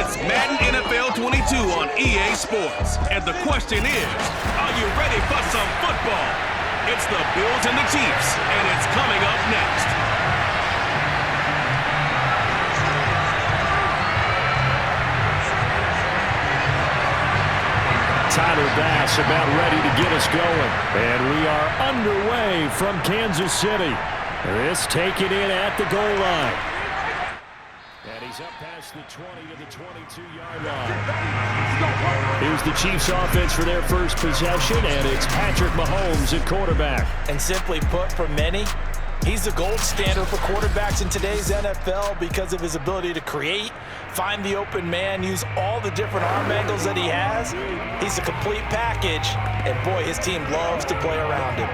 It's Madden NFL 22 on EA Sports. And the question is, are you ready for some football? It's the Bills and the Chiefs, and it's coming up next. Tyler Bass about ready to get us going. And we are underway from Kansas City. This taken in at the goal line. And he's up past the 20 to the 22-yard line. Here's the Chiefs offense for their first possession, and it's Patrick Mahomes at quarterback. And simply put, for many, he's the gold standard for quarterbacks in today's NFL because of his ability to create, find the open man, use all the different arm angles that he has. He's a complete package, and boy, his team loves to play around him.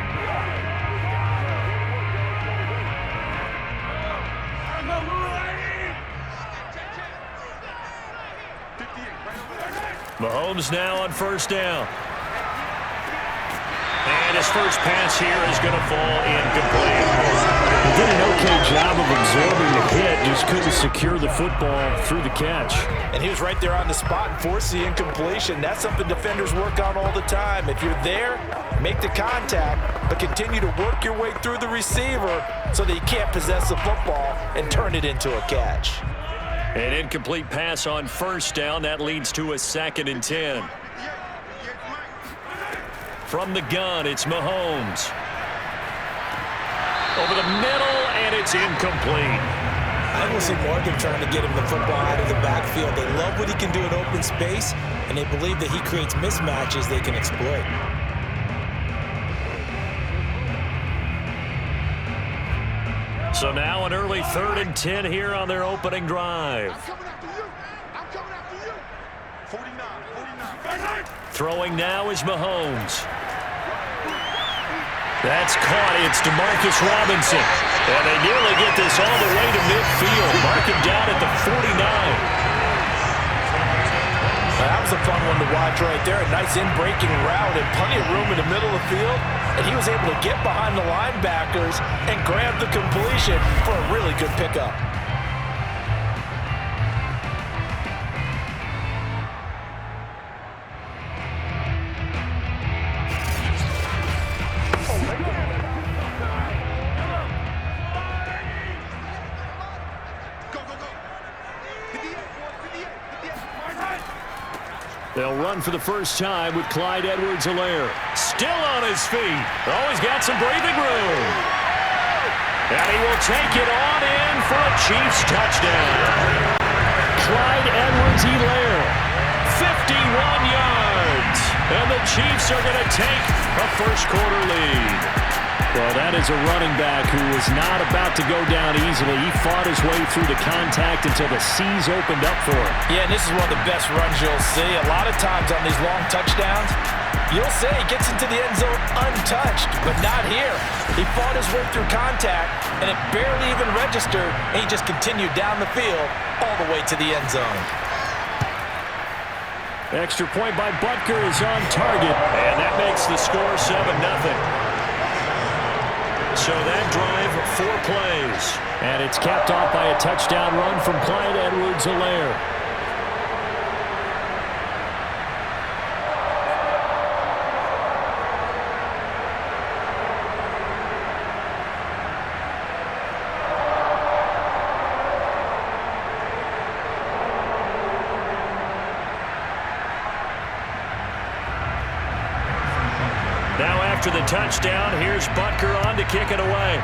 Mahomes now on first down. And his first pass here is going to fall incomplete. He did an okay job of absorbing the hit, just couldn't secure the football through the catch. And he was right there on the spot and forced the incompletion. That's something defenders work on all the time. If you're there, make the contact, but continue to work your way through the receiver so that you can't possess the football and turn it into a catch. An incomplete pass on first down. That leads to a 2nd and 10. From the gun, it's Mahomes. Over the middle, and it's incomplete. I will see more of them trying to get him the football out of the backfield. They love what he can do in open space, and they believe that he creates mismatches they can exploit. So now an early 3rd and 10 here on their opening drive. I'm coming after you. 49. Throwing now is Mahomes. That's caught. It's DeMarcus Robinson. And they nearly get this all the way to midfield. Mark him down at the 49. That was a fun one to watch right there. A nice in-breaking route and plenty of room in the middle of the field. And he was able to get behind the linebackers and grab the completion for a really good pickup. They'll run for the first time with Clyde Edwards-Helaire. Still on his feet. Oh, he's got some breathing room. And he will take it on in for a Chiefs touchdown. Clyde Edwards-Helaire, 51 yards. And the Chiefs are going to take a first-quarter lead. Well, that is a running back who is not about to go down easily. He fought his way through the contact until the seas opened up for him. Yeah, and this is one of the best runs you'll see. A lot of times on these long touchdowns, you'll say he gets into the end zone untouched, but not here. He fought his way through contact, and it barely even registered, and he just continued down the field all the way to the end zone. Extra point by Butker is on target, and that makes the score 7-0. So that drive, 4 plays. And it's capped off by a touchdown run from Clyde Edwards-Helaire. Now after the touchdown, here's Butker on to kick it away.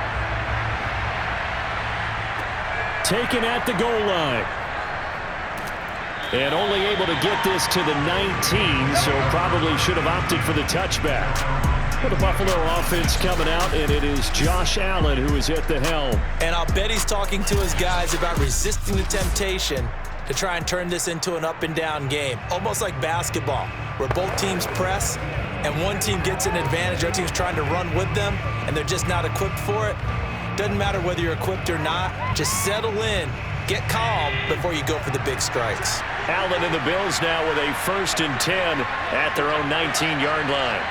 Taken at the goal line. And only able to get this to the 19, so probably should have opted for the touchback. For the Buffalo offense coming out, and it is Josh Allen who is at the helm. And I'll bet he's talking to his guys about resisting the temptation to try and turn this into an up-and-down game. Almost like basketball, where both teams press, and one team gets an advantage, other team's trying to run with them, and they're just not equipped for it. Doesn't matter whether you're equipped or not. Just settle in, get calm before you go for the big strikes. Allen and the Bills now with a 1st and 10 at their own 19-yard line.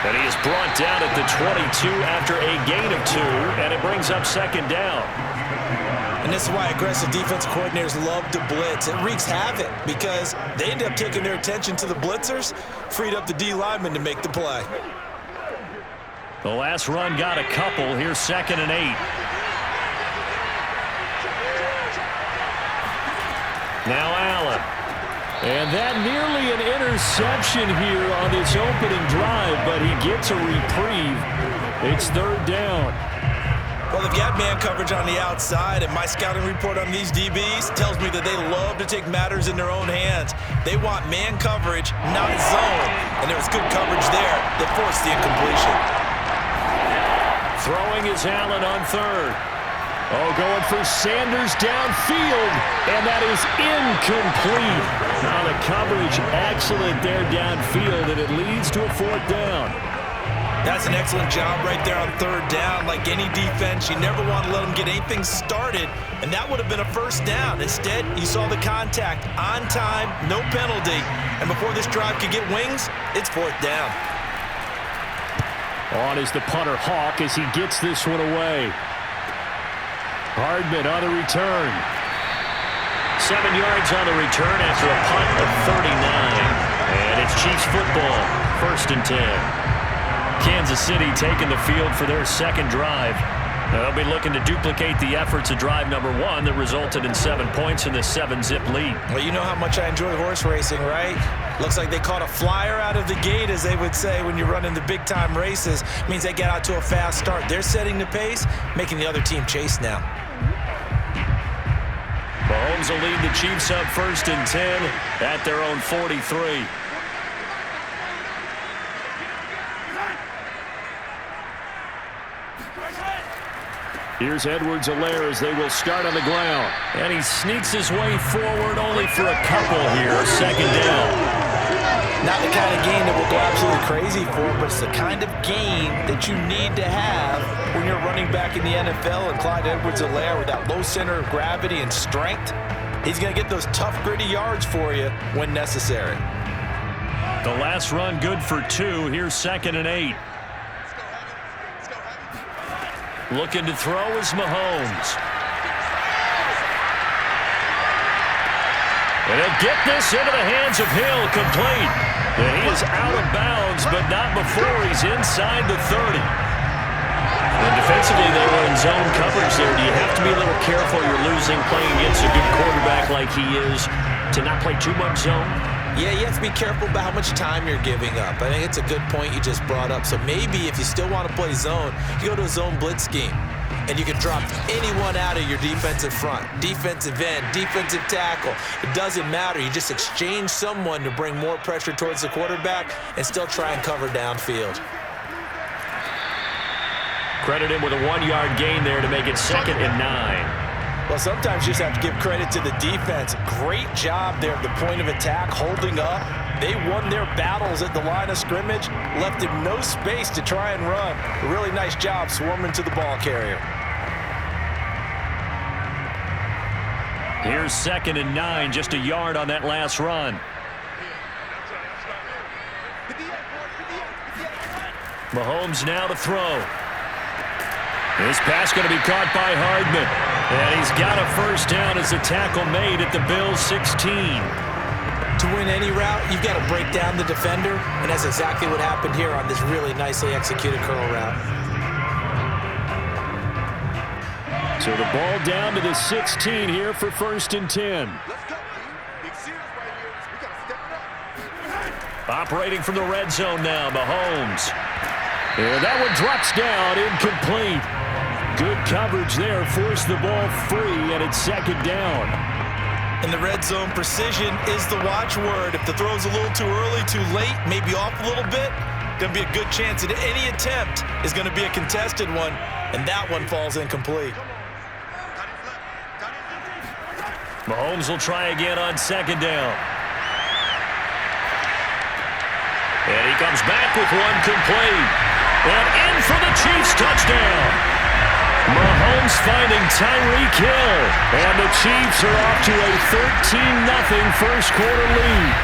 And he is brought down at the 22 after a gain of 2, and it brings up 2nd down. And this is why aggressive defensive coordinators love to blitz. It wreaks havoc because they end up taking their attention to the blitzers, freed up the D lineman to make the play. The last run got a couple. Here's 2nd and 8. Now Allen. And that nearly an interception here on this opening drive, but he gets a reprieve. It's 3rd down. Well, they've got man coverage on the outside, and my scouting report on these DBs tells me that they love to take matters in their own hands. They want man coverage, not zone. And there was good coverage there that forced the incompletion. Throwing is Allen on 3rd. Oh, going for Sanders downfield, and that is incomplete. Now the coverage excellent there downfield, and it leads to a 4th down. That's an excellent job right there on 3rd down. Like any defense, you never want to let them get anything started, and that would have been a 1st down. Instead, you saw the contact on time, no penalty, and before this drive could get wings, it's 4th down. On is the punter Hawk as he gets this one away. Hardman on the return. 7 yards on the return after a punt of 39. And it's Chiefs football, 1st and 10. Kansas City taking the field for their 2nd drive. They'll be looking to duplicate the efforts of drive number 1 that resulted in 7 points in the 7-zip lead. Well, you know how much I enjoy horse racing, right? Looks like they caught a flyer out of the gate, as they would say when you're running the big-time races. It means they get out to a fast start. They're setting the pace, making the other team chase now. Mahomes will lead the Chiefs up 1st and 10 at their own 43. Here's Edwards-Helaire as they will start on the ground. And he sneaks his way forward only for a couple here. 2nd down. Not the kind of gain that will go absolutely crazy for, but it's the kind of gain that you need to have when you're running back in the NFL. And Clyde Edwards-Helaire, with that low center of gravity and strength, he's going to get those tough, gritty yards for you when necessary. The last run good for 2. Here's 2nd and 8. Looking to throw is Mahomes. And he'll get this into the hands of Hill, complete. And he is out of bounds, but not before he's inside the 30. And defensively, they were in zone coverage there. Do you have to be a little careful? You're losing playing against a good quarterback like he is to not play too much zone? Yeah, you have to be careful about how much time you're giving up. I think it's a good point you just brought up. So maybe if you still want to play zone, you go to a zone blitz scheme. And you can drop anyone out of your defensive front. Defensive end, defensive tackle. It doesn't matter. You just exchange someone to bring more pressure towards the quarterback and still try and cover downfield. Credit him with a 1-yard gain there to make it 2nd and 9. Well, sometimes you just have to give credit to the defense. Great job there at the point of attack, holding up. They won their battles at the line of scrimmage, left him no space to try and run. A really nice job swarming to the ball carrier. Here's 2nd and 9, just a yard on that last run. Mahomes now to throw. This pass going to be caught by Hardman. And he's got a 1st down as a tackle made at the Bills' 16. To win any route, you've got to break down the defender, and that's exactly what happened here on this really nicely executed curl route. So the ball down to the 16 here for 1st and 10. Let's go. Big series right here. We got to step it up. Operating from the red zone now, Mahomes. And that one drops down, incomplete. Good coverage there, forced the ball free, and it's 2nd down. In the red zone, precision is the watchword. If the throw's a little too early, too late, maybe off a little bit, going to be a good chance that any attempt is going to be a contested one, and that one falls incomplete. Mahomes will try again on 2nd down. And he comes back with one complete. And in for the Chiefs touchdown. Mahomes finding Tyreek Hill. And the Chiefs are off to a 13-0 first quarter lead.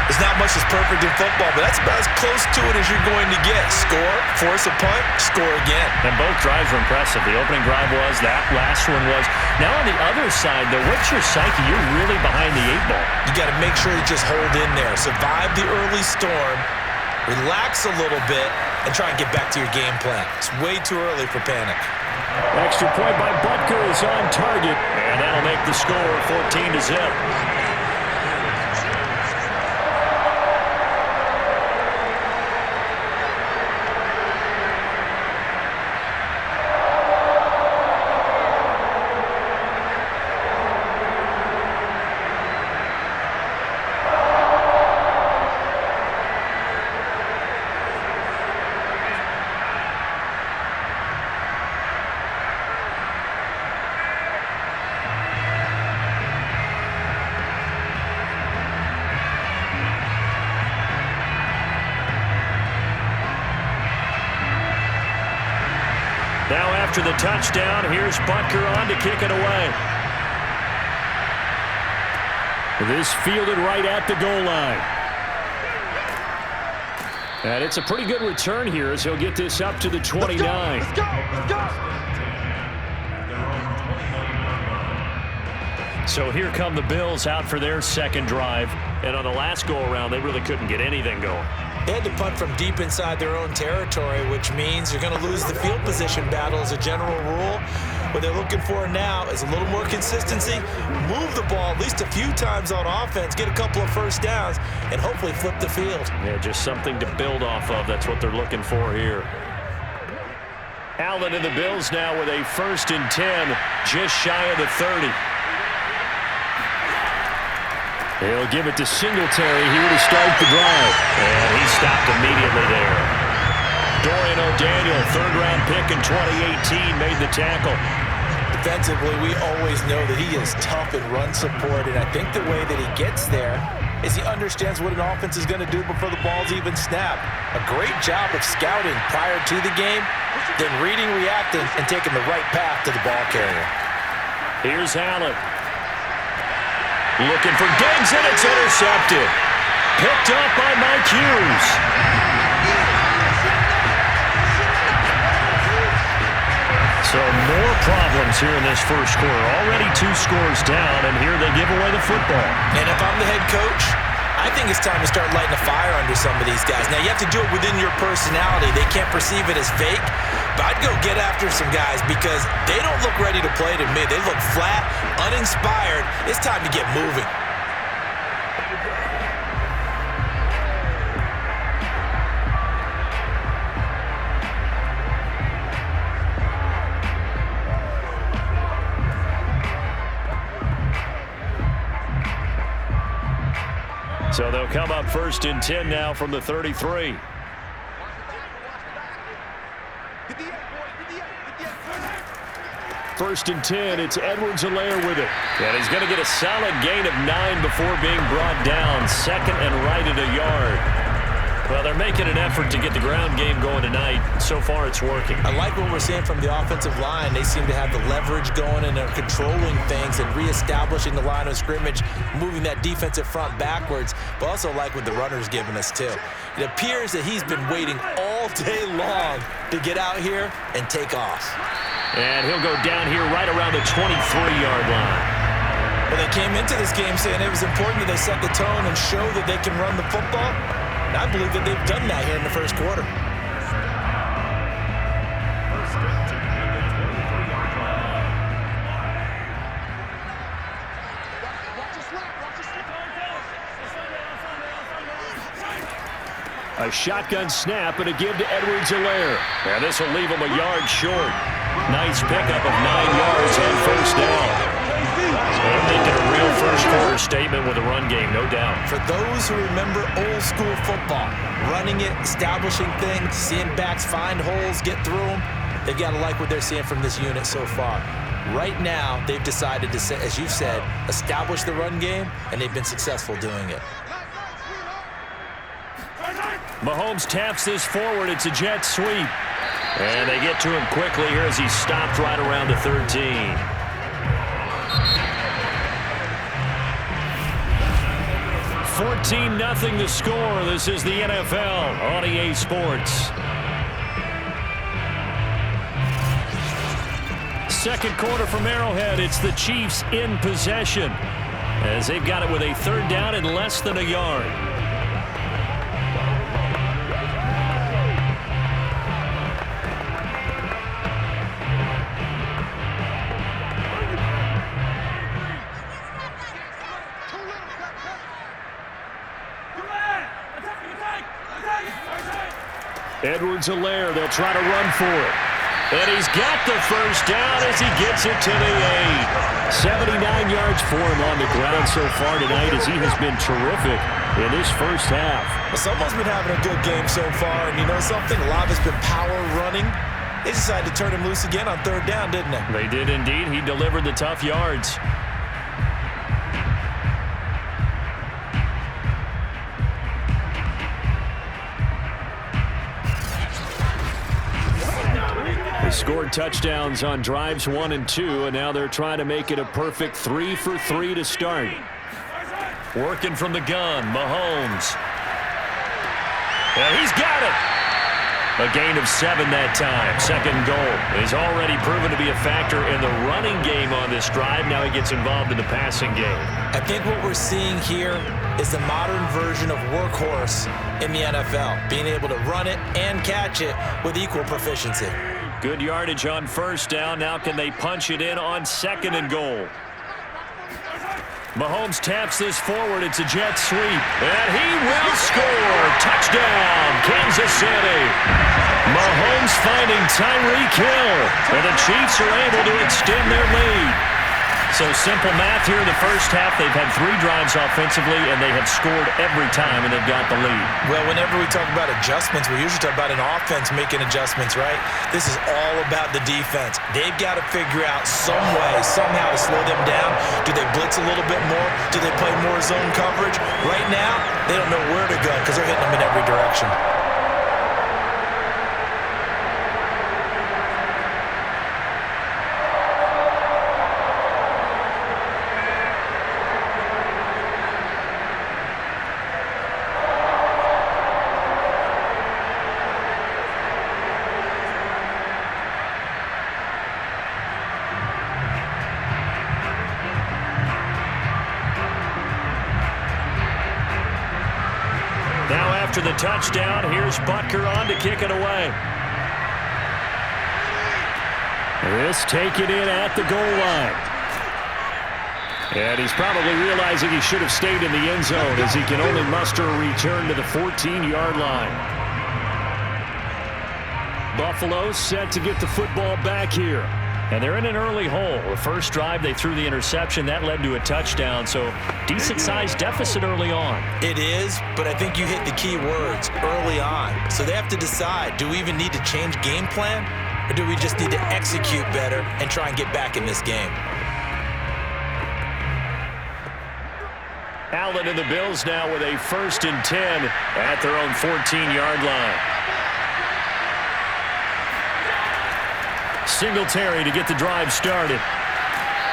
There's not much that's perfect in football, but that's about as close to it as you're going to get. Score, force a punt, score again. And both drives were impressive. The opening drive was, that last one was. Now on the other side, though, what's your psyche? You're really behind the 8-ball. You got to make sure you just hold in there. Survive the early storm, relax a little bit, and try and get back to your game plan. It's way too early for panic. Extra point by Butker is on target, and that'll make the score 14-0. Now after the touchdown, here's Butker on to kick it away. This fielded right at the goal line. And it's a pretty good return here as he'll get this up to the 29. Let's go. So here come the Bills out for their second drive. And on the last go-around, they really couldn't get anything going. They had to punt from deep inside their own territory, which means you're going to lose the field position battle as a general rule. What they're looking for now is a little more consistency, move the ball at least a few times on offense, get a couple of first downs, and hopefully flip the field. Yeah, just something to build off of. That's what they're looking for here. Allen and the Bills now with a 1st and 10, just shy of the 30. He'll give it to Singletary here to start the drive. And he stopped immediately there. Dorian O'Daniel, 3rd-round pick in 2018, made the tackle. Defensively, we always know that he is tough in run support, and I think the way that he gets there is he understands what an offense is going to do before the ball's even snapped. A great job of scouting prior to the game, then reading, reacting, and taking the right path to the ball carrier. Here's Allen. Looking for Diggs, and it's intercepted. Picked up by Mike Hughes. So more problems here in this first quarter. Already 2 scores down, and here they give away the football. And if I'm the head coach, I think it's time to start lighting a fire under some of these guys. Now, you have to do it within your personality. They can't perceive it as fake. But I'd go get after some guys because they don't look ready to play to me. They look flat, uninspired. It's time to get moving. So they'll come up 1st and 10 now from the 33. First and 10, it's Edwards-Helaire with it. And he's going to get a solid gain of 9 before being brought down. 2nd and right at a yard. Well, they're making an effort to get the ground game going tonight. So far, it's working. I like what we're seeing from the offensive line. They seem to have the leverage going, and they're controlling things and reestablishing the line of scrimmage, moving that defensive front backwards, but also like what the runner's giving us, too. It appears that he's been waiting all day long to get out here and take off. And he'll go down here right around the 23-yard line. Well, they came into this game saying it was important that they set the tone and show that they can run the football. And I believe that they've done that here in the first quarter. A shotgun snap and a give to Edwards-Helaire. And this will leave him a yard short. Nice pickup of 9 yards and 1st down. They're making a real first-quarter statement with a run game, no doubt. For those who remember old-school football, running it, establishing things, seeing backs find holes, get through them, they've got to like what they're seeing from this unit so far. Right now, they've decided to, as you've said, establish the run game, and they've been successful doing it. Mahomes taps this forward. It's a jet sweep. And they get to him quickly here as he stopped right around the 13. 14-0 the score. This is the NFL on EA Sports. Second quarter from Arrowhead. It's the Chiefs in possession as they've got it with a third down and less than a yard. Edwards-Helaire, they'll try to run for it. And he's got the first down as he gets it to the 8. 79 yards for him on the ground so far tonight as he has been terrific in this first half. Well, someone's been having a good game so far, and you know something? A lot has been power running. They decided to turn him loose again on third down, didn't they? They did indeed. He delivered the tough yards. They scored touchdowns on drives 1 and 2, and now they're trying to make it a perfect 3 for 3 to start. Working from the gun, Mahomes. And he's got it. A gain of 7 that time. Second goal. He's already proven to be a factor in the running game on this drive. Now he gets involved in the passing game. I think what we're seeing here is the modern version of workhorse in the NFL, being able to run it and catch it with equal proficiency. Good yardage on first down. Now can they punch it in on second and goal? Mahomes taps this forward. It's a jet sweep. And he will score. Touchdown, Kansas City. Mahomes finding Tyreek Hill. And the Chiefs are able to extend their lead. So simple math here in the first half. They've had 3 drives offensively, and they have scored every time, and they've got the lead. Well, whenever we talk about adjustments, we usually talk about an offense making adjustments, right? This is all about the defense. They've got to figure out some way, somehow to slow them down. Do they blitz a little bit more? Do they play more zone coverage? Right now, they don't know where to go because they're hitting them in every direction. After the touchdown, here's Butker on to kick it away. This taken in at the goal line. And he's probably realizing he should have stayed in the end zone as he can only muster a return to the 14-yard line. Buffalo set to get the football back here. And they're in an early hole. The first drive, they threw the interception. That led to a touchdown, so decent-sized deficit early on. It is, but I think you hit the key words, early on. So they have to decide, do we even need to change game plan, or do we just need to execute better and try and get back in this game? Allen and the Bills now with a 1st and 10 at their own 14-yard line. Singletary to get the drive started.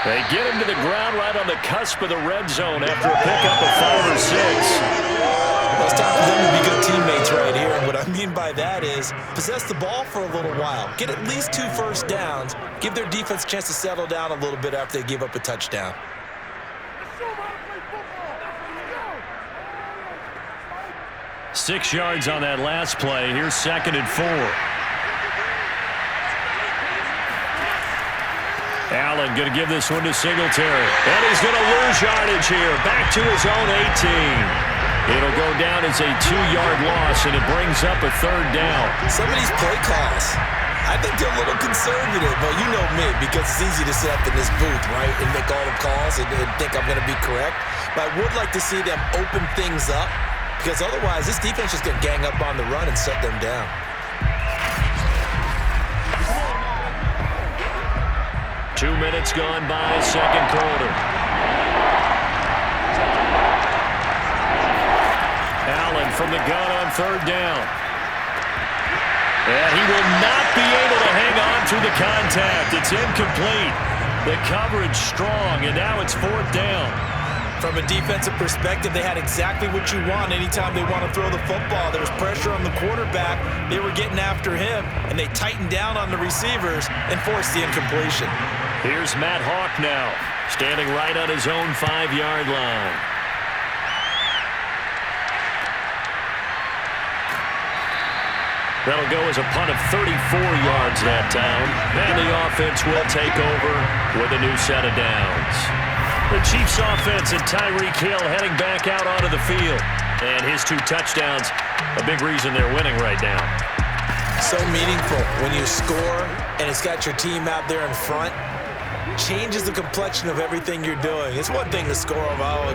They get him to the ground right on the cusp of the red zone after a pickup of 5 or 6. Well, it's time for them to be good teammates right here. And what I mean by that is possess the ball for a little while. Get at least 2 first downs. Give their defense a chance to settle down a little bit after they give up a touchdown. Six yards on that last play. Here's 2nd and 4. Allen going to give this one to Singletary. And he's going to lose yardage here. Back to his own 18. It'll go down as a 2-yard loss, and it brings up a 3rd down. Some of these play calls, I think they're a little conservative. Well, you know me, because it's easy to sit up in this booth, right, and make all the calls and think I'm going to be correct. But I would like to see them open things up, because otherwise this defense is going to gang up on the run and set them down. Two minutes gone by, second quarter. Allen from the gun on 3rd down. And he will not be able to hang on through the contact. It's incomplete. The coverage strong, and now it's 4th down. From a defensive perspective, they had exactly what you want anytime they want to throw the football. There was pressure on the quarterback. They were getting after him, and they tightened down on the receivers and forced the incompletion. Here's Matt Hawk now, standing right on his own 5-yard line. That'll go as a punt of 34 yards that time. And the offense will take over with a new set of downs. The Chiefs offense and Tyreek Hill heading back out onto the field. And his 2 touchdowns, a big reason they're winning right now. So meaningful when you score and it's got your team out there in front. Changes the complexion of everything you're doing. It's one thing to score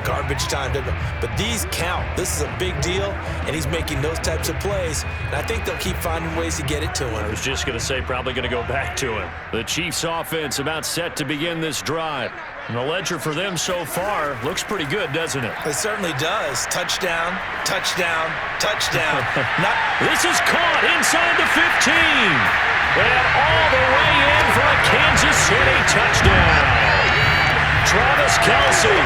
garbage time, but these count. This is a big deal, and he's making those types of plays, and I think they'll keep finding ways to get it to him. I was just going to say probably going to go back to him. The Chiefs offense about set to begin this drive. And the ledger for them so far looks pretty good, doesn't it? It certainly does. Touchdown, touchdown, touchdown. This is caught inside the 15. And all the way in for a Kansas City touchdown. Travis Kelce,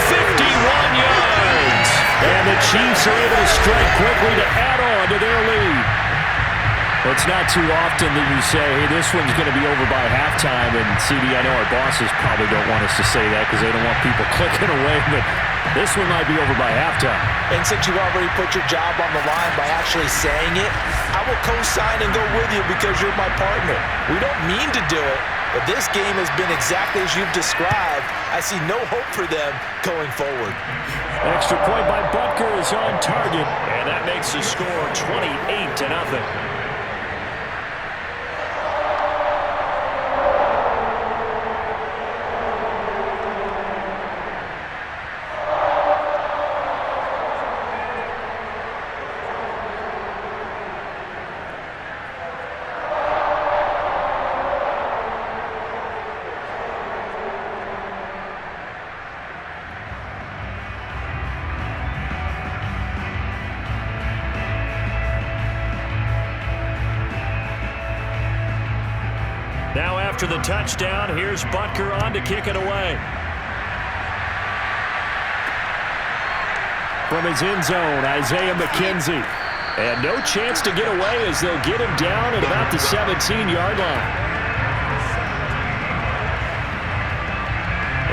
51 yards. And the Chiefs are able to strike quickly to add on to their lead. It's not too often that you say, hey, this one's going to be over by halftime. And, CD, I know our bosses probably don't want us to say that because they don't want people clicking away. But this one might be over by halftime. And since you already put your job on the line by actually saying it, I will co-sign and go with you because you're my partner. We don't mean to do it, but this game has been exactly as you've described. I see no hope for them going forward. Extra point by Butker is on target, and that makes the score 28-0. Now after the touchdown, here's Butker on to kick it away. From his end zone, Isaiah McKenzie. And no chance to get away as they'll get him down at about the 17-yard line.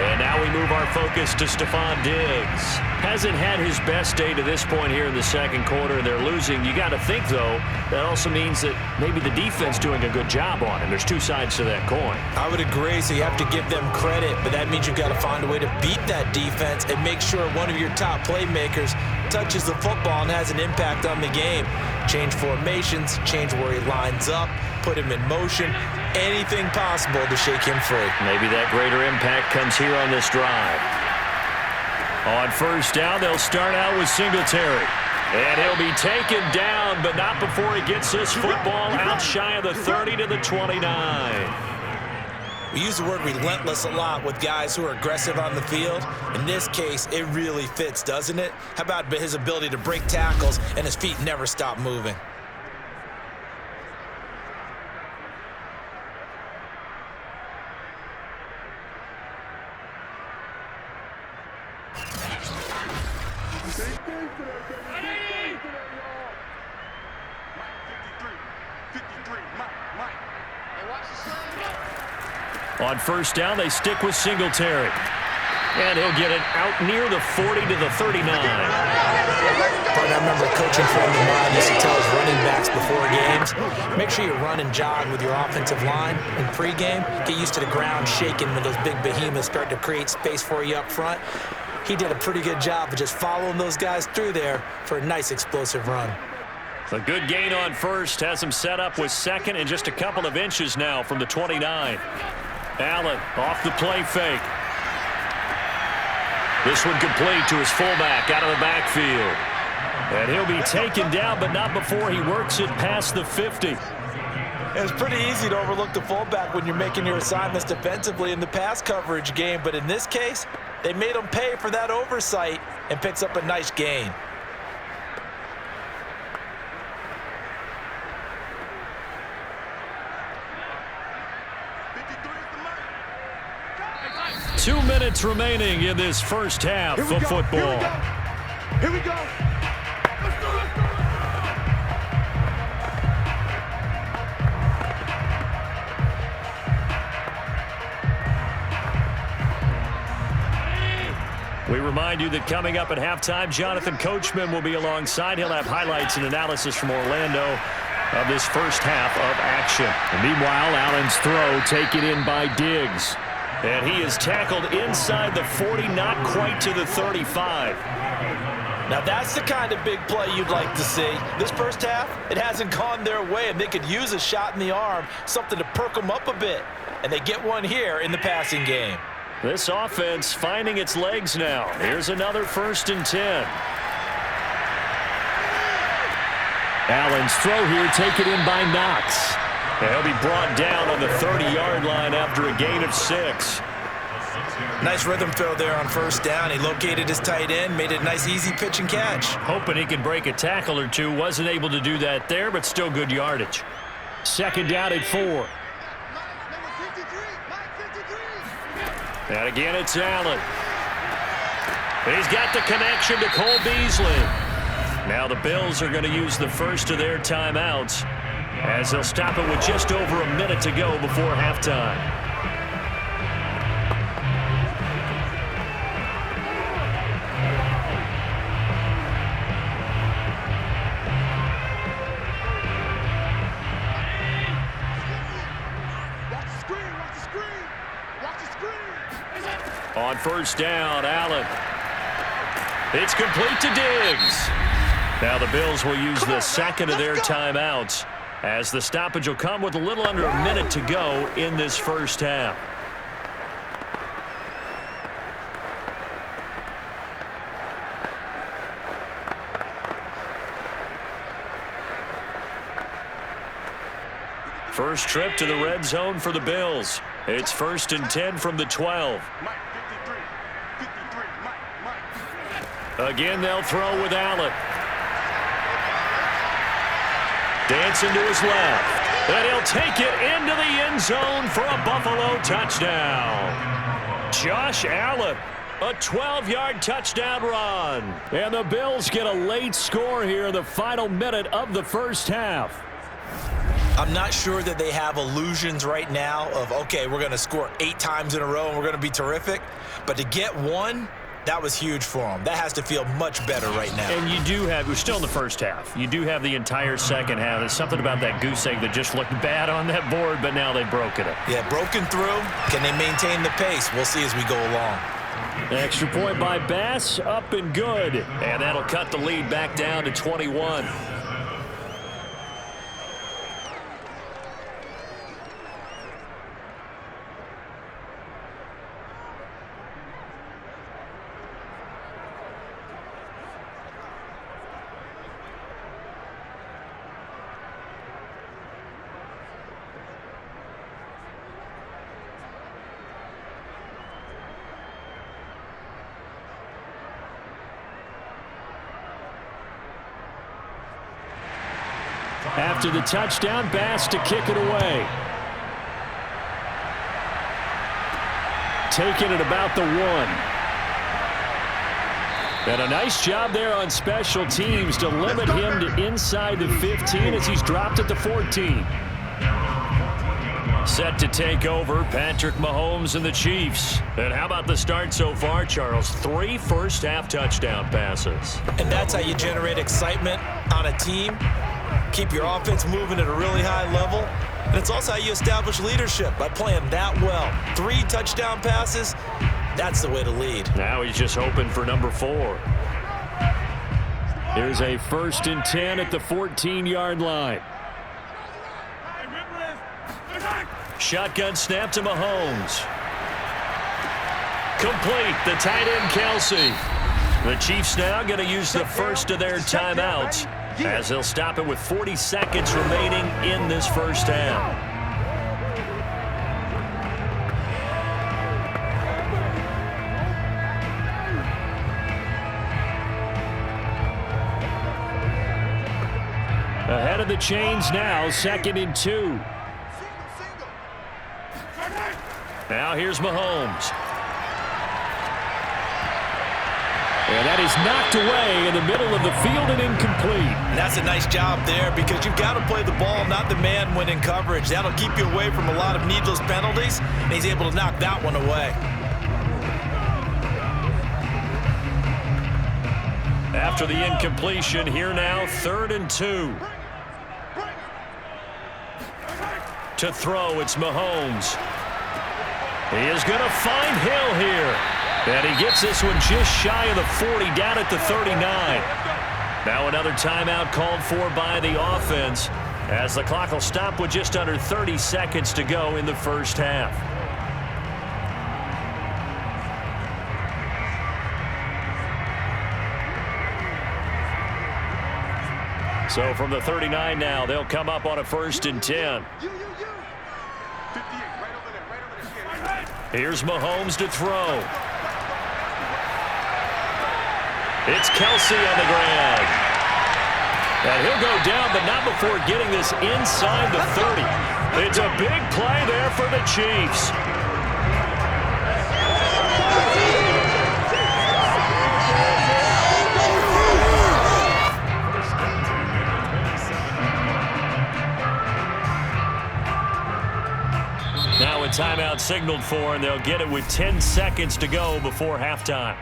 And now we move our focus to Stephon Diggs. Hasn't had his best day to this point here in the second quarter. They're losing. You got to think, though, that also means that maybe the defense doing a good job on him. There's 2 sides to that coin. I would agree, so you have to give them credit, but that means you've got to find a way to beat that defense and make sure one of your top playmakers touches the football and has an impact on the game. Change formations, change where he lines up, put him in motion, anything possible to shake him free. Maybe that greater impact comes here on this drive. On first down, they'll start out with Singletary. And he'll be taken down, but not before he gets this football out shy of the 30 to the 29. We use the word relentless a lot with guys who are aggressive on the field. In this case, it really fits, doesn't it? How about his ability to break tackles and his feet never stop moving? On first down, they stick with Singletary. And he'll get it out near the 40 to the 39. I remember a coaching friend of mine used to tell his running backs before games, make sure you run and jog with your offensive line in pregame. Get used to the ground shaking when those big behemoths start to create space for you up front. He did a pretty good job of just following those guys through there for a nice explosive run. A good gain on first has him set up with second and just a couple of inches now from the 29. Allen off the play fake. This one complete to his fullback out of the backfield. And he'll be taken down, but not before he works it past the 50. It's pretty easy to overlook the fullback when you're making your assignments defensively in the pass coverage game, but in this case, they made him pay for that oversight and picks up a nice gain. 2 minutes remaining in this first half of football. Here we go. Let's go. We remind you that coming up at halftime, Jonathan Coachman will be alongside. He'll have highlights and analysis from Orlando of this first half of action. And meanwhile, Allen's throw taken in by Diggs. And he is tackled inside the 40, not quite to the 35. Now that's the kind of big play you'd like to see. This first half, it hasn't gone their way, and they could use a shot in the arm, something to perk them up a bit. And they get one here in the passing game. This offense finding its legs now. Here's another 1st and 10. Allen's throw here taken in by Knox. And he'll be brought down on the 30-yard line after a gain of 6. Nice rhythm throw there on 1st down. He located his tight end, made it a nice easy pitch and catch. Hoping he could break a tackle or two. Wasn't able to do that there, but still good yardage. 2nd down at 4. And again, it's Allen. He's got the connection to Cole Beasley. Now the Bills are going to use the first of their timeouts as they'll stop it with just over a minute to go before halftime. On 1st down, Allen. It's complete to Diggs. Now the Bills will use the 2nd of their timeouts as the stoppage will come with a little under a minute to go in this first half. First trip to the red zone for the Bills. It's 1st and 10 from the 12. Again, they'll throw with Allen. Dancing to his left. And he'll take it into the end zone for a Buffalo touchdown. Josh Allen, a 12-yard touchdown run. And the Bills get a late score here in the final minute of the first half. I'm not sure that they have illusions right now of, okay, we're going to score 8 times in a row and we're going to be terrific. But to get one, that was huge for them. That has to feel much better right now. And you do have, we're still in the first half. You do have the entire second half. There's something about that goose egg that just looked bad on that board, but now they've broken it. Yeah, broken through. Can they maintain the pace? We'll see as we go along. Extra point by Bass, up and good. And that'll cut the lead back down to 21. After the touchdown, Bass to kick it away. Taking it about the 1. And a nice job there on special teams to limit him to inside the 15 as he's dropped at the 14. Set to take over, Patrick Mahomes and the Chiefs. And how about the start so far, Charles? 3 first-half touchdown passes. And that's how you generate excitement on a team. Keep your offense moving at a really high level. And it's also how you establish leadership, by playing that well. 3 touchdown passes, that's the way to lead. Now he's just hoping for number 4. Here's a 1st and 10 at the 14-yard line. Shotgun snap to Mahomes. Complete, the tight end Kelsey. The Chiefs now going to use the first of their timeouts as they'll stop it with 40 seconds remaining in this first half. Ahead of the chains now, 2nd and 2. Now here's Mahomes. And that is knocked away in the middle of the field and incomplete. And that's a nice job there because you've got to play the ball, not the man when in coverage. That'll keep you away from a lot of needless penalties, and he's able to knock that one away. After the incompletion, here now, 3rd and 2. To throw, it's Mahomes. He is going to find Hill here. And he gets this one just shy of the 40, down at the 39. Now another timeout called for by the offense, as the clock will stop with just under 30 seconds to go in the first half. So from the 39 now, they'll come up on a 1st and 10. Here's Mahomes to throw. It's Kelsey on the ground. And he'll go down, but not before getting this inside the 30. It's a big play there for the Chiefs. Now a timeout signaled for, and they'll get it with 10 seconds to go before halftime.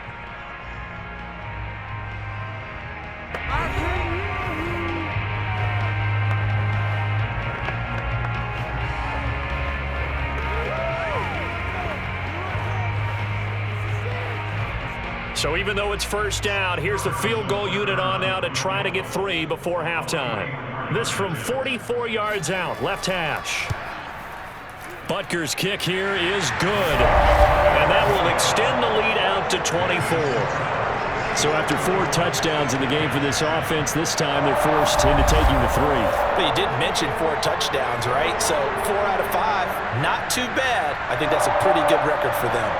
So even though it's 1st down, here's the field goal unit on now to try to get 3 before halftime. This from 44 yards out, left hash. Butker's kick here is good, and that will extend the lead out to 24. So after 4 touchdowns in the game for this offense, this time they're forced into taking the 3. But you did mention 4 touchdowns, right? So 4 out of 5, not too bad. I think that's a pretty good record for them.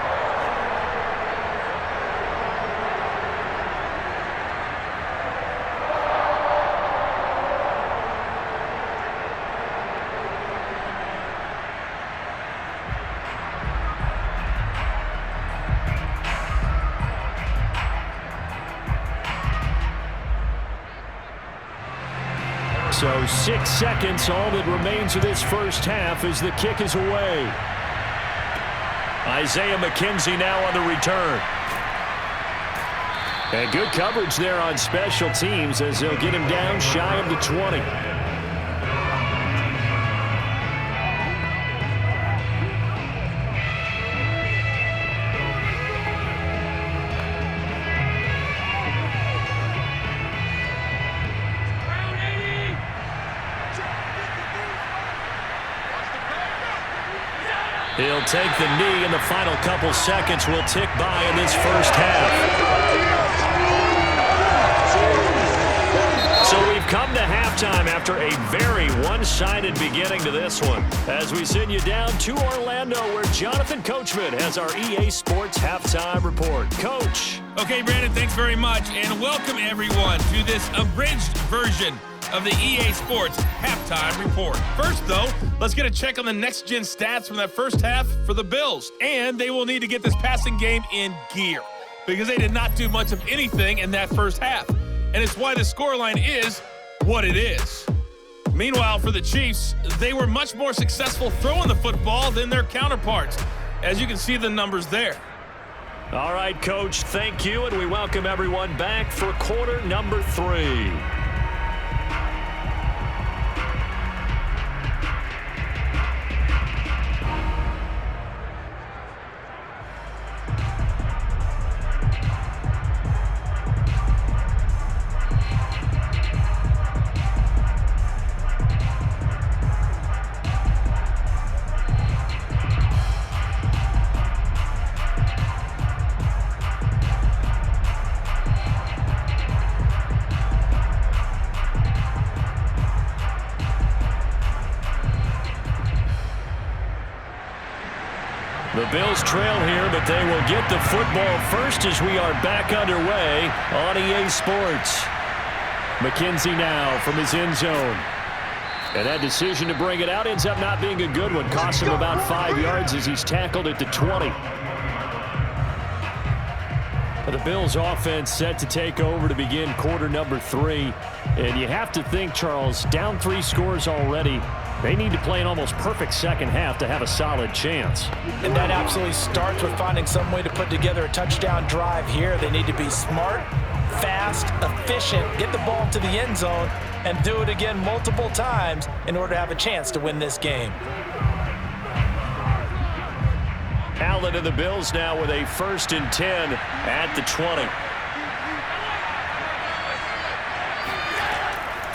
So 6 seconds, all that remains of this first half as the kick is away. Isaiah McKenzie now on the return. And good coverage there on special teams as they'll get him down shy of the 20. He'll take the knee, and the final couple seconds will tick by in this first half. So we've come to halftime after a very one-sided beginning to this one, as we send you down to Orlando, where Jonathan Coachman has our EA Sports Halftime Report. Coach. Okay, Brandon, thanks very much, and welcome everyone to this abridged version of the EA Sports Halftime Report. First, though, let's get a check on the next-gen stats from that first half for the Bills. And they will need to get this passing game in gear because they did not do much of anything in that first half. And it's why the scoreline is what it is. Meanwhile, for the Chiefs, they were much more successful throwing the football than their counterparts, as you can see the numbers there. All right, Coach, thank you, and we welcome everyone back for quarter number 3. The Bills trail here, but they will get the football first as we are back underway on EA Sports. McKenzie now from his end zone. And that decision to bring it out ends up not being a good one. Costs him about 5 yards as he's tackled at the 20. The Bills offense set to take over to begin quarter number 3. And you have to think, Charles, down 3 scores already. They need to play an almost perfect second half to have a solid chance. And that absolutely starts with finding some way to put together a touchdown drive here. They need to be smart, fast, efficient, get the ball to the end zone, and do it again multiple times in order to have a chance to win this game. Allen and the Bills now with a 1st and 10 at the 20.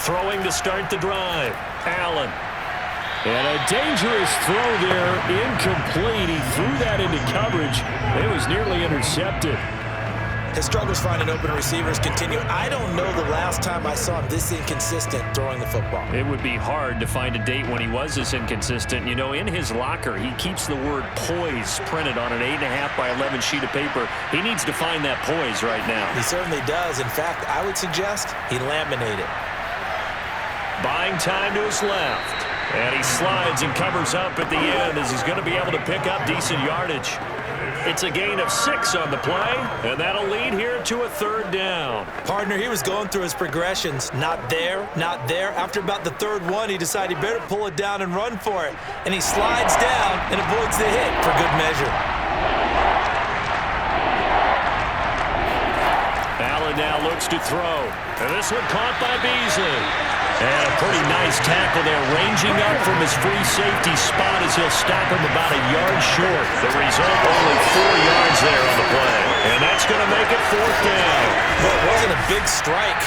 Throwing to start the drive. Allen. And a dangerous throw there, incomplete. He threw that into coverage. It was nearly intercepted. His struggles finding open receivers continue. I don't know the last time I saw him this inconsistent throwing the football. It would be hard to find a date when he was this inconsistent. You know, in his locker, he keeps the word poise printed on an 8.5 by 11 sheet of paper. He needs to find that poise right now. He certainly does. In fact, I would suggest he laminate it. Buying time to his left. And he slides and covers up at the end as he's going to be able to pick up decent yardage. It's a gain of 6 on the play, and that'll lead here to a 3rd down. Partner, he was going through his progressions. Not there, not there. After about the 3rd one, he decided he better pull it down and run for it. And he slides down and avoids the hit for good measure. Allen now looks to throw. And this one caught by Beasley. And a pretty nice tackle there, ranging up from his free safety spot as he'll stop him about a yard short. The result, only 4 yards there on the play. And that's going to make it 4th down. Well, it wasn't a big strike,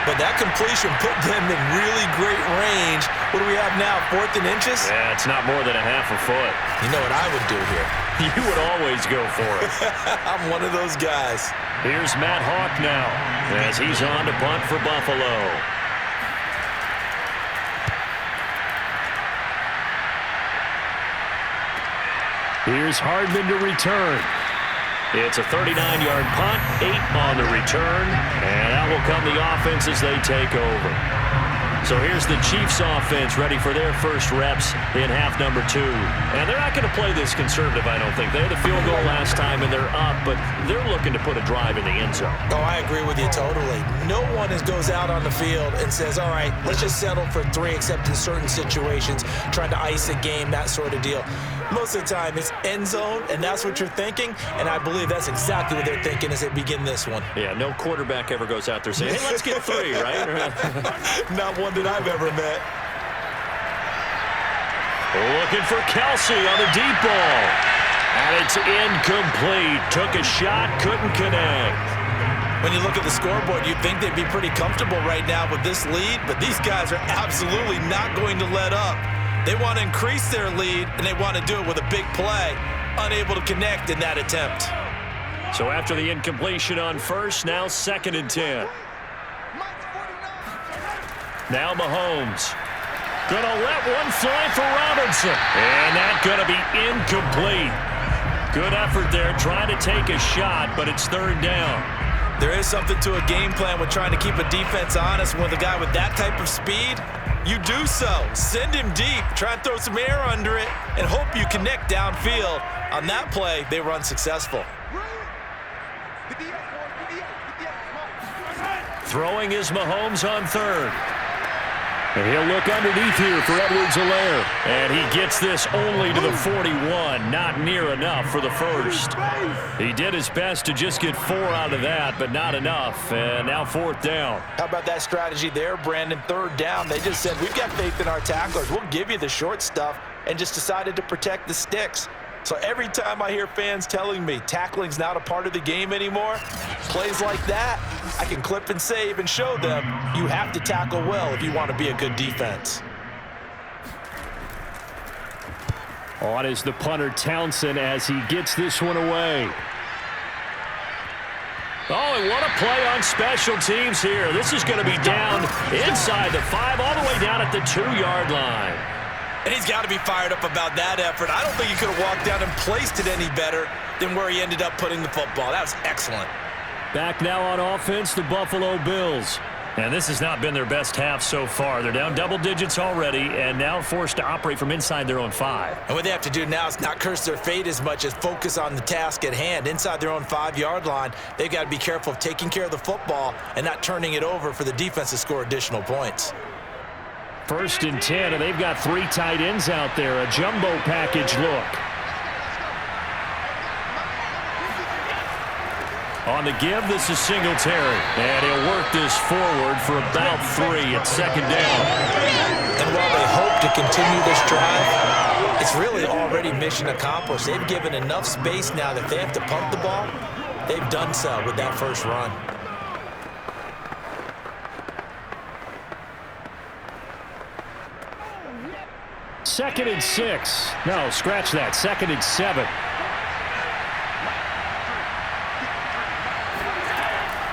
but that completion put them in really great range. What do we have now, 4th and inches? Yeah, it's not more than a half a foot. You know what I would do here? You would always go for it. I'm one of those guys. Here's Matt Hawk now as he's on to punt for Buffalo. Here's Hardman to return. It's a 39-yard punt, 8 on the return, and that will come the offense as they take over. So here's the Chiefs offense ready for their first reps in half number 2. And they're not going to play this conservative, I don't think. They had a field goal last time, and they're up, but they're looking to put a drive in the end zone. Oh, I agree with you totally. No one goes out on the field and says, all right, let's just settle for 3, except in certain situations, trying to ice a game, that sort of deal. Most of the time, it's end zone, and that's what you're thinking, and I believe that's exactly what they're thinking as they begin this one. Yeah, no quarterback ever goes out there saying, hey, let's get 3, right? Not one that I've ever met. Looking for Kelsey on the deep ball. And it's incomplete. Took a shot, couldn't connect. When you look at the scoreboard, you'd think they'd be pretty comfortable right now with this lead, but these guys are absolutely not going to let up. They want to increase their lead, and they want to do it with a big play. Unable to connect in that attempt. So after the incompletion on 1st, now 2nd and 10. Now Mahomes. Gonna let one fly for Robinson. And that's gonna be incomplete. Good effort there, trying to take a shot, but it's 3rd down. There is something to a game plan with trying to keep a defense honest. With a guy with that type of speed, you do so. Send him deep, try and throw some air under it, and hope you connect downfield. On that play, they were unsuccessful. Throwing is Mahomes on 3rd. And he'll look underneath here for Edwards-Helaire. And he gets this only to the 41. Not near enough for the 1st. He did his best to just get 4 out of that, but not enough. And now 4th down. How about that strategy there, Brandon? 3rd down. They just said, we've got faith in our tacklers. We'll give you the short stuff, and just decided to protect the sticks. So every time I hear fans telling me tackling's not a part of the game anymore, plays like that, I can clip and save and show them you have to tackle well if you want to be a good defense. On is the punter Townsend as he gets this one away. Oh, and what a play on special teams here. This is going to be down inside the 5, all the way down at the 2-yard line. And he's got to be fired up about that effort. I don't think he could have walked down and placed it any better than where he ended up putting the football. That was excellent. Back now on offense, the Buffalo Bills. And this has not been their best half so far. They're down double digits already and now forced to operate from inside their own 5. And what they have to do now is not curse their fate as much as focus on the task at hand. Inside their own 5-yard line, they've got to be careful of taking care of the football and not turning it over for the defense to score additional points. 1st and 10, and they've got 3 tight ends out there. A jumbo package look. On the give, this is Singletary. And he'll work this forward for about 3 at 2nd down. And while they hope to continue this drive, it's really already mission accomplished. They've given enough space now that if they have to punt the ball, they've done so with that first run. Second and 6. No, scratch that. 2nd and 7.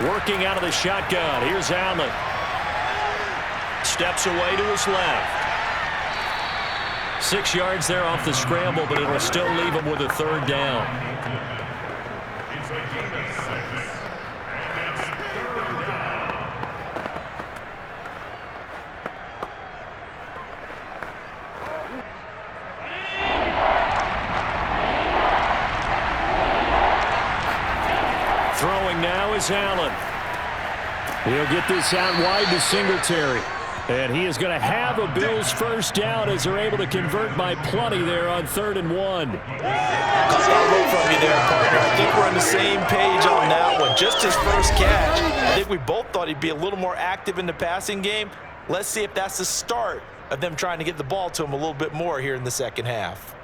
Working out of the shotgun. Here's Allen. Steps away to his left. 6 yards there off the scramble, but it'll still leave him with a 3rd down. Throwing now is Allen. He'll get this out wide to Singletary. And he is going to have a Bills 1st down as they're able to convert by plenty there on 3rd and 1. Got that look from you there, partner. I think we're on the same page on that one. Just his first catch. I think we both thought he'd be a little more active in the passing game. Let's see if that's the start of them trying to get the ball to him a little bit more here in the second half.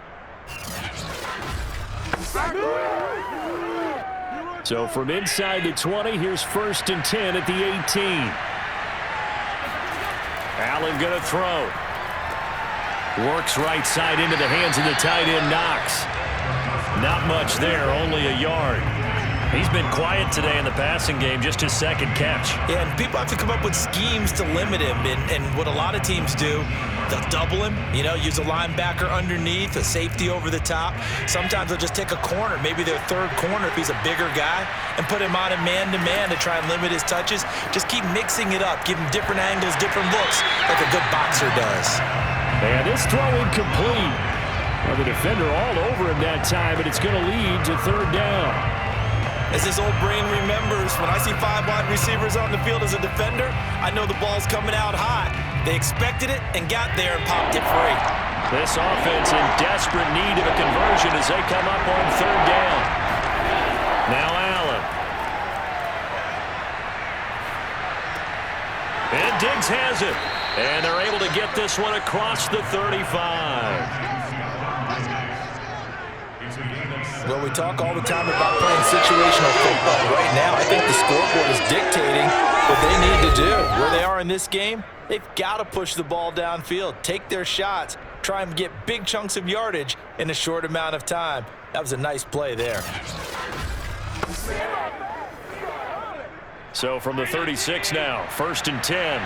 So from inside the 20, here's 1st and 10 at the 18. Allen going to throw. Works right side into the hands of the tight end, Knox. Not much there, only a yard. He's been quiet today in the passing game, just his 2nd catch. Yeah, and people have to come up with schemes to limit him. And what a lot of teams do, they'll double him, use a linebacker underneath, a safety over the top. Sometimes they'll just take a corner, maybe their 3rd corner if he's a bigger guy, and put him on a man-to-man to try and limit his touches. Just keep mixing it up, give him different angles, different looks, like a good boxer does. And this throw incomplete. Well, the defender all over him that time, but it's going to lead to 3rd down. As his old brain remembers, when I see 5 wide receivers on the field as a defender, I know the ball's coming out hot. They expected it and got there and popped it free. This offense in desperate need of a conversion as they come up on 3rd down. Now Allen. And Diggs has it. And they're able to get this one across the 35. Well, we talk all the time about playing situational football. Right now, I think the scoreboard is dictating what they need to do. Where they are in this game, they've got to push the ball downfield, take their shots, try and get big chunks of yardage in a short amount of time. That was a nice play there. So from the 36 now, 1st and 10.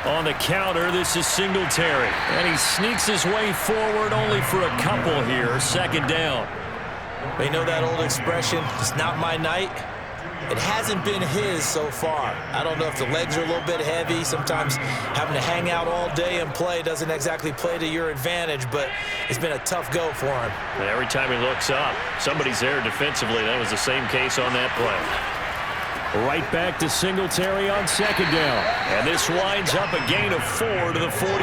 On the counter, this is Singletary. And he sneaks his way forward only for a couple here. 2nd down. You know that old expression, it's not my night? It hasn't been his so far. I don't know if the legs are a little bit heavy. Sometimes having to hang out all day and play doesn't exactly play to your advantage, but it's been a tough go for him. And every time he looks up, somebody's there defensively. That was the same case on that play. Right back to Singletary on 2nd down. And this winds up a gain of 4 to the 41.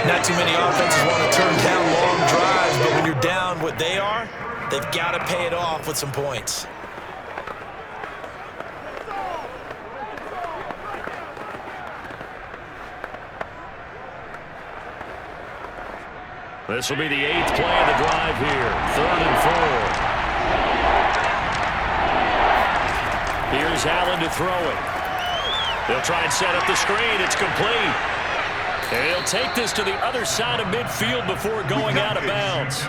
Not too many offenses want to turn down long drives, but when you're down what they are, they've got to pay it off with some points. This will be the 8th play of the drive here. 3rd and 4. Here's Allen to throw it. They'll try and set up the screen. It's complete. And he'll take this to the other side of midfield before going out of bounds.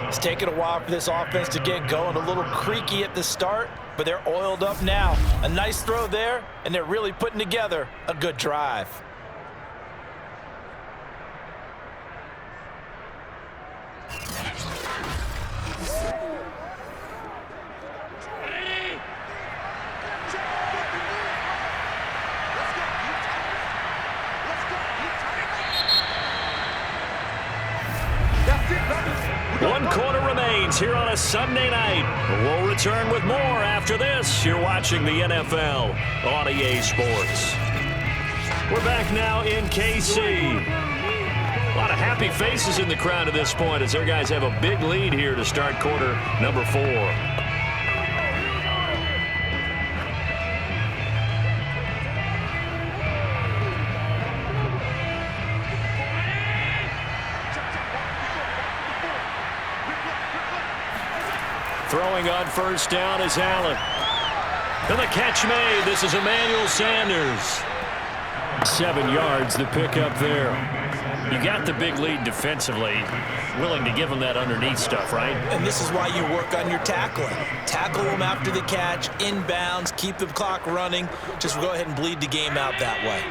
It's taken a while for this offense to get going. A little creaky at the start, but they're oiled up now. A nice throw there, and they're really putting together a good drive. happens here on a Sunday night. We'll return with more after this. You're watching the NFL on EA Sports. We're back now in KC. A lot of happy faces in the crowd at this point as their guys have a big lead here to start quarter number 4. Throwing on first down is Allen. And the catch made. This is Emmanuel Sanders. 7 yards to pick up there. You got the big lead defensively. Willing to give them that underneath stuff, right? And this is why you work on your tackling. Tackle them after the catch, inbounds, keep the clock running. Just go ahead and bleed the game out that way.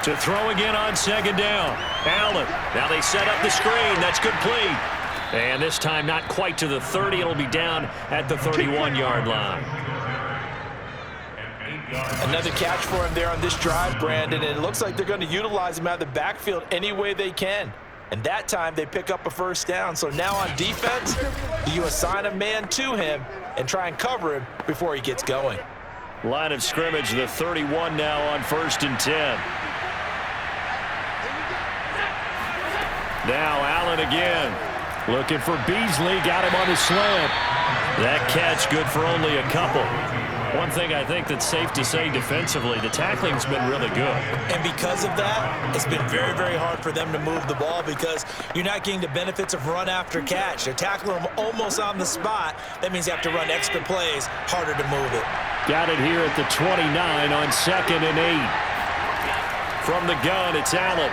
To throw again on second down. Allen. Now they set up the screen. That's complete. And this time not quite to the 30. It'll be down at the 31-yard line. Another catch for him there on this drive, Brandon, and it looks like they're going to utilize him out of the backfield any way they can. And that time they pick up a first down. So now on defense, you assign a man to him and try and cover him before he gets going. Line of scrimmage, the 31 now on 1st and 10. Now Allen again. Looking for Beasley. Got him on the slant. That catch good for only a couple. One thing I think that's safe to say defensively, the tackling's been really good. And because of that, it's been very, very hard for them to move the ball because you're not getting the benefits of run after catch. They're tackling them almost on the spot. That means you have to run extra plays, harder to move it. Got it here at the 29 on 2nd and 8. From the gun, it's Allen.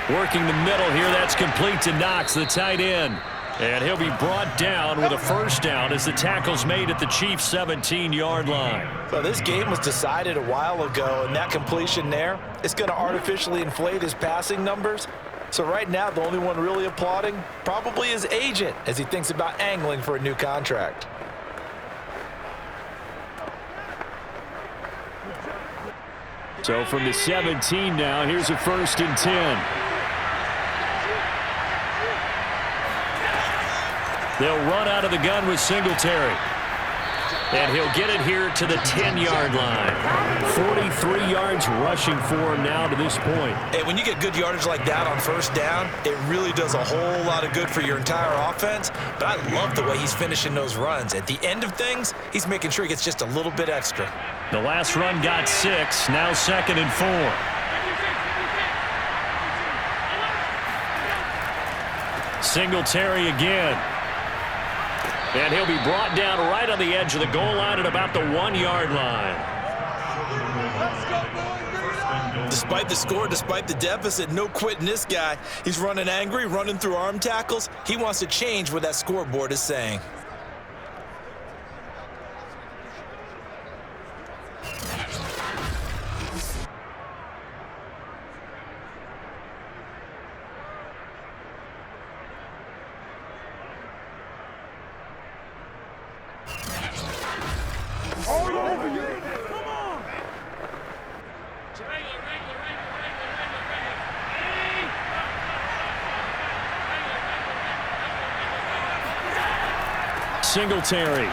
Working the middle here, that's complete to Knox, the tight end. And he'll be brought down with a first down as the tackle's made at the Chiefs' 17-yard line. So this game was decided a while ago, and that completion there is going to artificially inflate his passing numbers. So right now, the only one really applauding probably his agent as he thinks about angling for a new contract. So from the 17 now, here's a 1st and 10. They'll run out of the gun with Singletary. And he'll get it here to the 10-yard line. 43 yards rushing for him now to this point. And when you get good yardage like that on first down, it really does a whole lot of good for your entire offense. But I love the way he's finishing those runs. At the end of things, he's making sure he gets just a little bit extra. The last run got 6, now 2nd and 4. Singletary again. And he'll be brought down right on the edge of the goal line at about the 1-yard line. Despite the score, despite the deficit, no quitting this guy. He's running angry, running through arm tackles. He wants to change what that scoreboard is saying. Singletary.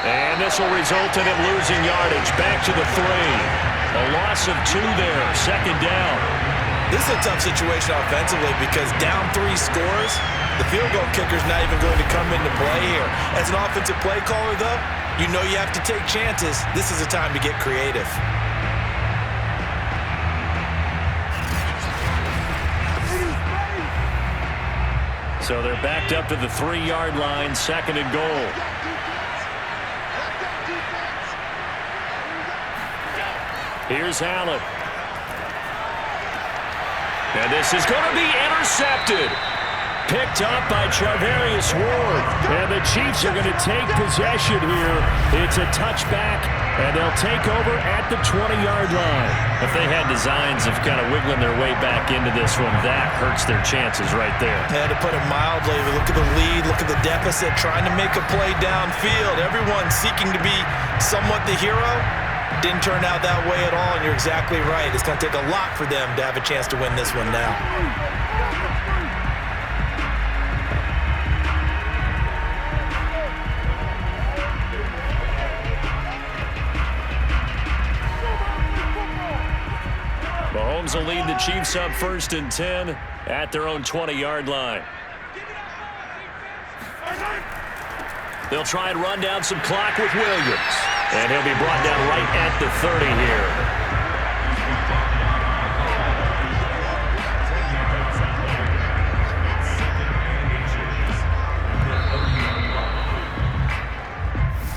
And this will result in him losing yardage. Back to the 3. A loss of 2 there. 2nd down. This is a tough situation offensively because down 3 scores, the field goal kicker's not even going to come into play here. As an offensive play caller, though, you know you have to take chances. This is a time to get creative. So they're backed up to the 3-yard line, 2nd and goal. Here's Allen. And this is going to be intercepted. Picked up by Charvarius Ward. And the Chiefs are going to take possession here. It's a touchback, and they'll take over at the 20-yard line. If they had designs of kind of wiggling their way back into this one, that hurts their chances right there. Yeah, to put it mildly, look at the lead, look at the deficit, trying to make a play downfield. Everyone seeking to be somewhat the hero. Didn't turn out that way at all, and you're exactly right. It's going to take a lot for them to have a chance to win this one now. Mahomes will lead the Chiefs up 1st and 10 at their own 20-yard line. They'll try and run down some clock with Williams. And he'll be brought down right at the 30 here.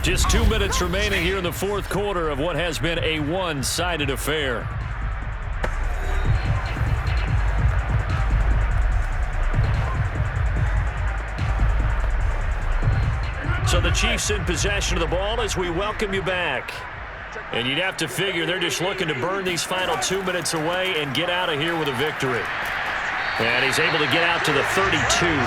Just 2 minutes remaining here in the fourth quarter of what has been a one-sided affair. So the Chiefs in possession of the ball as we welcome you back. And you'd have to figure they're just looking to burn these final 2 minutes away and get out of here with a victory. And he's able to get out to the 32,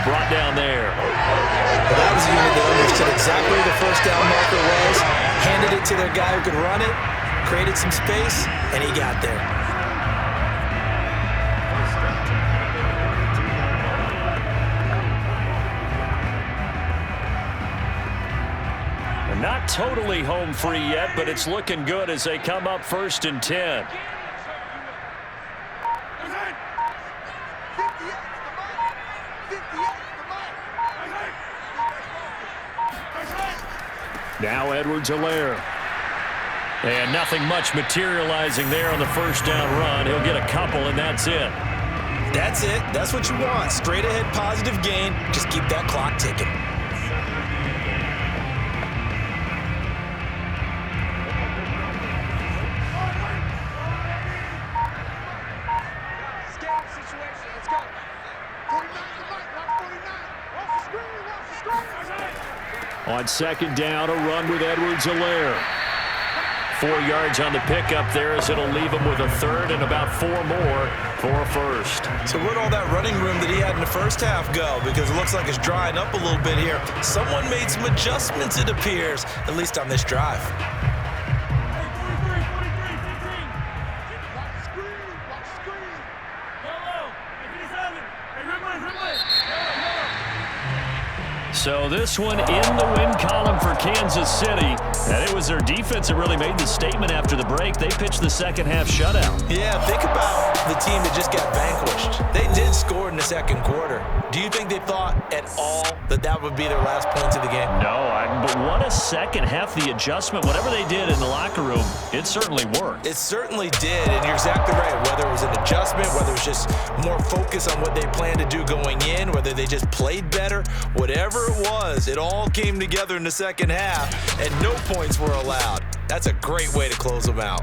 brought down there. Well, that was a unit that understood exactly where the first down marker was, handed it to their guy who could run it, created some space, and he got there. Not totally home free yet, but it's looking good as they come up 1st and 10. Now Edwards-Helaire. And nothing much materializing there on the first down run. He'll get a couple, and that's it. That's it. That's what you want. Straight ahead positive gain. Just keep that clock ticking. On second down, a run with Edwards-Helaire. 4 yards on the pickup there as it'll leave him with a third and about 4 more for a first. So where'd all that running room that he had in the first half go? Because it looks like it's drying up a little bit here. Someone made some adjustments, it appears, at least on this drive. So this one in the win column for Kansas City. And it was their defense that really made the statement after the break. They pitched the second half shutout. Yeah, think about the team that just got vanquished. They did score in the second quarter. Do you think they thought at all that that would be their last points of the game? No, but what a second half. The adjustment, whatever they did in the locker room, it certainly worked. It certainly did, and you're exactly right. Whether it was an adjustment, whether it was just more focus on what they planned to do going in, whether they just played better, whatever it was, it all came together in the second half, and no points were allowed. That's a great way to close them out.